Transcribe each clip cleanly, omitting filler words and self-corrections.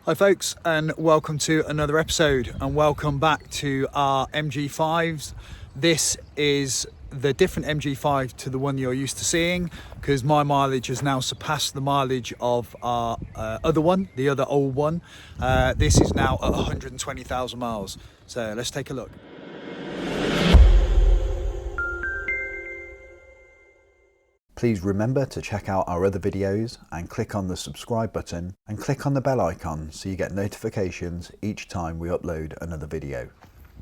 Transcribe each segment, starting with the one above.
Hi folks, and welcome to another episode, and welcome back to our MG5s. This is the different MG5 to the one you're used to seeing, because my mileage has now surpassed the mileage of our other one, the other old one. This is now at 120,000 miles. So let's take a look. Please remember to check out our other videos and click on the subscribe button and click on the bell icon so you get notifications each time we upload another video.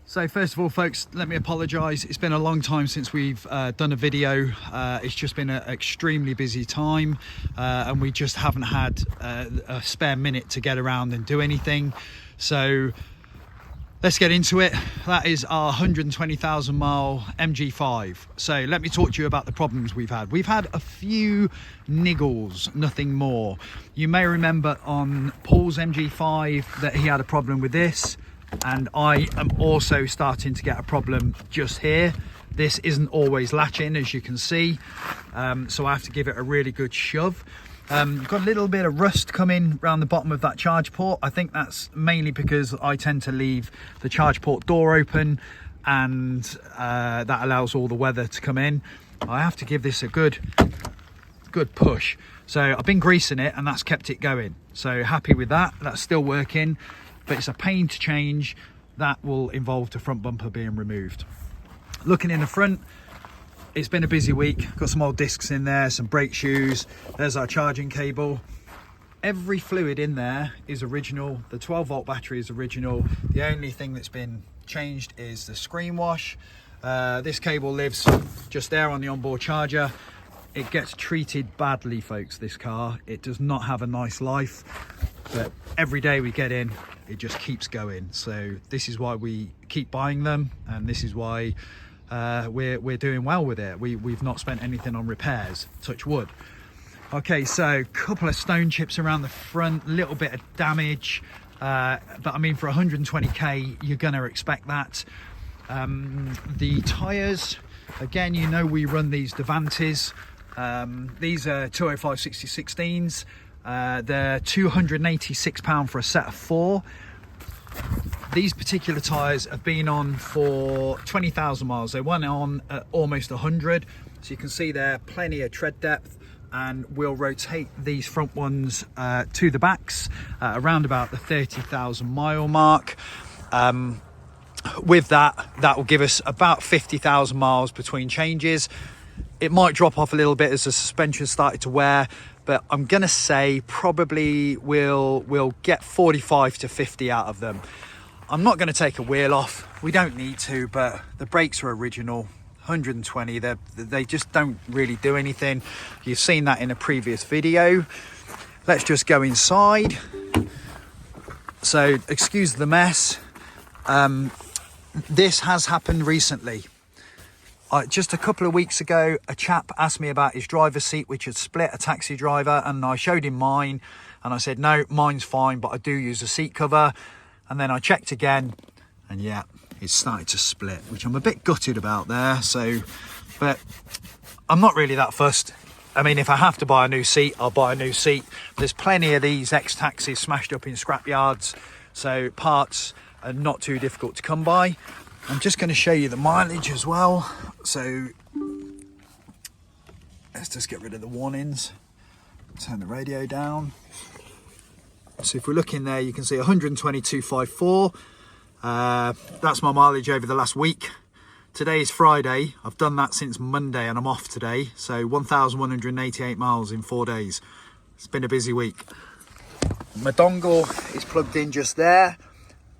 So first of all folks, let me apologise. It's been a long time since we've done a video. It's just been an extremely busy time and we just haven't had a spare minute to get around and do anything. So let's get into it. That is our 120,000 mile MG5. So let me talk to you about the problems we've had. We've had a few niggles, nothing more. You may remember on Paul's MG5 that he had a problem with this, and I am also starting to get a problem just here. This isn't always latching, as you can see, so I have to give it a really good shove. Got a little bit of rust coming around the bottom of that charge port. I think that's mainly because I tend to leave the charge port door open, and that allows all the weather to come in. I have to give this a good push. So I've been greasing it and that's kept it going. So happy with that. That's still working, but it's a pain to change. That will involve the front bumper being removed. Looking in the front, it's been a busy week. Got some old discs in there, some brake shoes. There's our charging cable. Every fluid in there is original. The 12-volt battery is original. The only thing that's been changed is the screen wash. This cable lives just there on the onboard charger. It gets treated badly, folks, this car. It does not have a nice life, but every day we get in, it just keeps going. So this is why we keep buying them, and this is why we're doing well with it. We've not spent anything on repairs, touch wood. Okay, so a couple of stone chips around the front, little bit of damage, but I mean, for 120k you're gonna expect that. The tires, again, you know, we run these Davantes. These are 205 60/16s. They're £286 for a set of 4. These particular tyres have been on for 20,000 miles. They went on at almost 100. So you can see there, plenty of tread depth, and we'll rotate these front ones to the backs around about the 30,000 mile mark. With that will give us about 50,000 miles between changes. It might drop off a little bit as the suspension started to wear, but I'm gonna say probably we'll get 45 to 50 out of them. I'm not going to take a wheel off, we don't need to, but the brakes are original. 120, they just don't really do anything. You've seen that in a previous video. Let's just go inside. So excuse the mess. This has happened recently. Just a couple of weeks ago, a chap asked me about his driver's seat, which had split, a taxi driver, and I showed him mine, and I said, no, mine's fine, but I do use a seat cover. And then I checked again, and yeah, it started to split, which I'm a bit gutted about there. So, but I'm not really that fussed. I mean, if I have to buy a new seat, I'll buy a new seat. There's plenty of these ex-taxis smashed up in scrap yards, so parts are not too difficult to come by. I'm just going to show you the mileage as well. So let's just get rid of the warnings. Turn the radio down. So if we look in there, you can see 122.54. That's my mileage over the last week. Today is Friday. I've done that since Monday and I'm off today. So 1,188 miles in 4 days. It's been a busy week. My dongle is plugged in just there,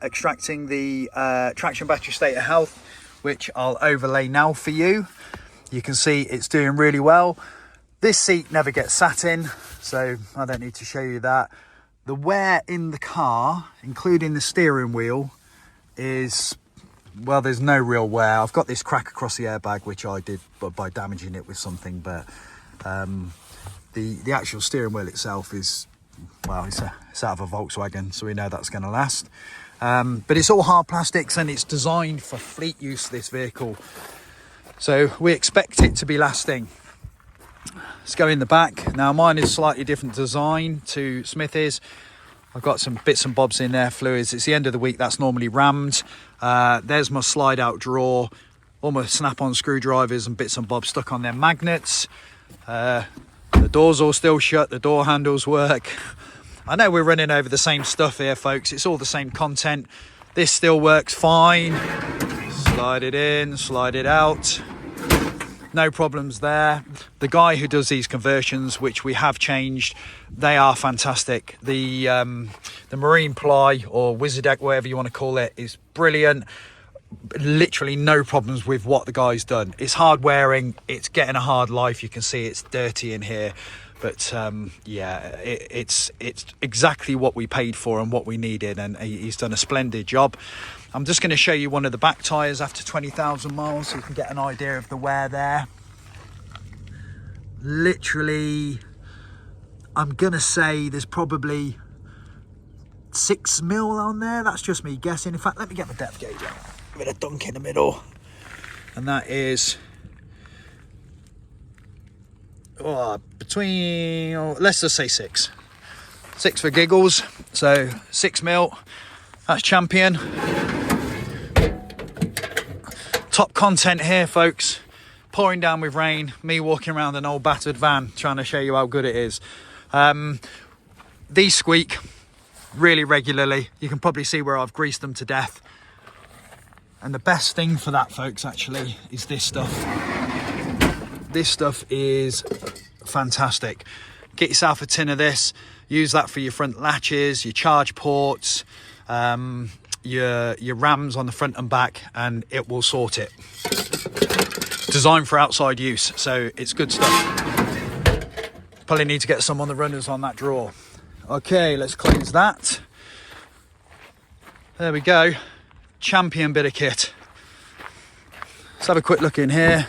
extracting the traction battery state of health, which I'll overlay now for you. You can see it's doing really well. This seat never gets sat in, so I don't need to show you that. The wear in the car, including the steering wheel, is, well, there's no real wear. I've got this crack across the airbag, which I did by damaging it with something, but the actual steering wheel itself is, well, it's out of a Volkswagen, so we know that's going to last. But it's all hard plastics and it's designed for fleet use, this vehicle. So we expect it to be lasting. Let's go in the back. Now mine is slightly different design to Smithy's. I've got some bits and bobs in there, fluids. It's the end of the week, that's normally rammed. There's my slide out drawer, all my snap-on screwdrivers and bits and bobs stuck on their magnets. The door's all still shut, the door handles work. I know we're running over the same stuff here, folks. It's all the same content. This still works fine. Slide it in, slide it out. No problems there. The guy who does these conversions, which we have changed, they are fantastic. The marine ply or Wizardeck, whatever you want to call it, is brilliant. Literally no problems with what the guy's done. It's hard wearing, it's getting a hard life. You can see it's dirty in here, but yeah, it's exactly what we paid for and what we needed, and he's done a splendid job. I'm just going to show you one of the back tyres after 20,000 miles so you can get an idea of the wear there. Literally, I'm going to say there's probably 6 mil on there. That's just me guessing. In fact, let me get my depth gauge out. A bit of dunk in the middle. And that is between, let's just say 6. 6 for giggles. So 6 mil. That's champion. Top content here, folks. Pouring down with rain, me walking around an old battered van trying to show you how good it is. These squeak really regularly. You can probably see where I've greased them to death. And the best thing for that, folks, actually, is this stuff. This stuff is fantastic. Get yourself a tin of this. Use that for your front latches, your charge ports, your rams on the front and back, and it will sort it. Designed for outside use, so it's good stuff. Probably need to get some on the runners on that drawer. Okay, let's close that. There we go. Champion bit of kit. Let's have a quick look in here.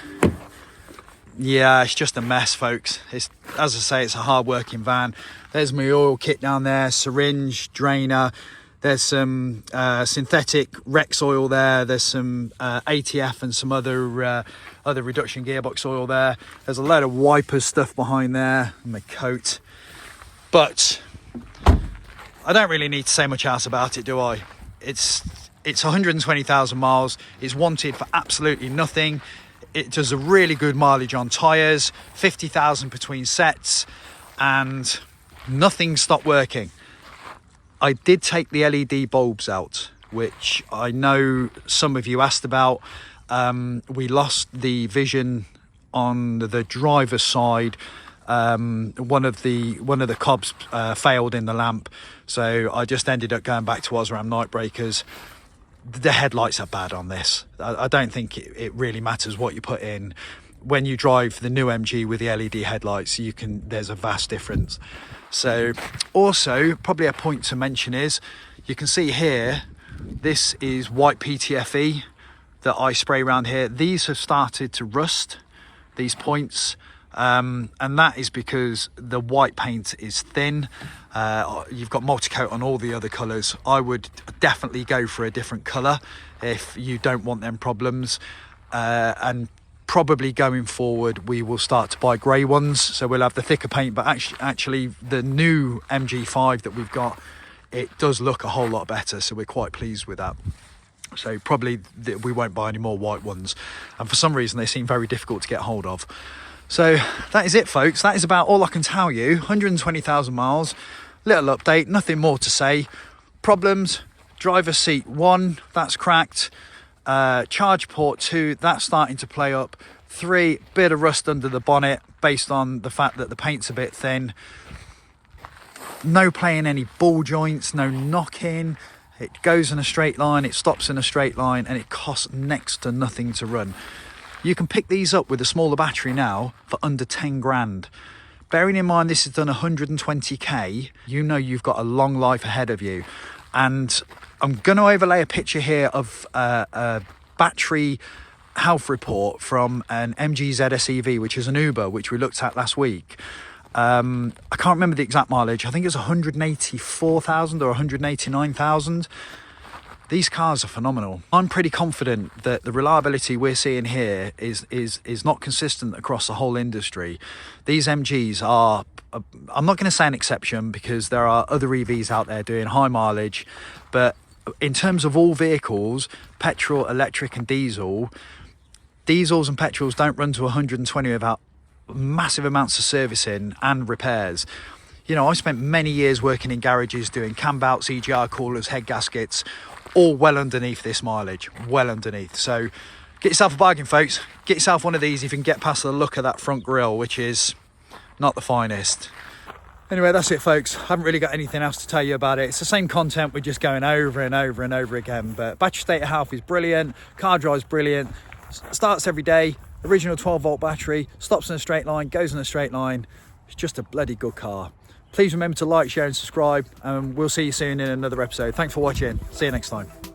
Yeah, it's just a mess, folks. It's, as I say, it's a hard working van. There's my oil kit down there, syringe, drainer. There's some synthetic Rex oil there. There's some ATF and some other reduction gearbox oil there. There's a load of wipers stuff behind there, and my coat. But I don't really need to say much else about it, do I? It's 120,000 miles. It's wanted for absolutely nothing. It does a really good mileage on tyres, 50,000 between sets, and nothing stopped working. I did take the LED bulbs out, which I know some of you asked about. We lost the vision on the driver's side. One of the cobs failed in the lamp, so I just ended up going back to Osram night breakers. The headlights are bad on this. I don't think it really matters what you put in. When you drive the new MG with the LED headlights, there's a vast difference. So also probably a point to mention is you can see here, this is white PTFE that I spray around here. These have started to rust, these points, and that is because the white paint is thin. You've got multi-coat on all the other colours. I would definitely go for a different colour if you don't want them problems, and probably going forward we will start to buy grey ones, so we'll have the thicker paint. But actually the new MG5 that we've got, it does look a whole lot better, so we're quite pleased with that. So probably we won't buy any more white ones, and for some reason they seem very difficult to get hold of. So that is it, folks. That is about all I can tell you. 120,000 miles, little update, nothing more to say. Problems: driver's seat 1, that's cracked. Charge port 2, that's starting to play up. 3, bit of rust under the bonnet based on the fact that the paint's a bit thin. No playing any ball joints, no knocking. It goes in a straight line, it stops in a straight line, and it costs next to nothing to run. You can pick these up with a smaller battery now for under 10 grand. Bearing in mind this has done 120k, you know you've got a long life ahead of you. And I'm going to overlay a picture here of a battery health report from an MG ZS EV, which is an Uber, which we looked at last week. I can't remember the exact mileage. I think it's 184,000 or 189,000. These cars are phenomenal. I'm pretty confident that the reliability we're seeing here is not consistent across the whole industry. These MGs are, I'm not going to say an exception because there are other EVs out there doing high mileage, but in terms of all vehicles, petrol, electric and diesels and petrols don't run to 120 without massive amounts of servicing and repairs. You know, I spent many years working in garages doing cam belts, EGR coolers, head gaskets, all well underneath this mileage, well underneath. So get yourself a bargain, folks. Get yourself one of these if you can get past the look of that front grille, which is not the finest. Anyway, that's it, folks. I haven't really got anything else to tell you about it. It's the same content, we're just going over and over and over again. But battery state of health is brilliant, car drive's brilliant, starts every day, original 12-volt battery, stops in a straight line, goes in a straight line. It's just a bloody good car. Please remember to like, share and subscribe, and we'll see you soon in another episode. Thanks for watching. See you next time.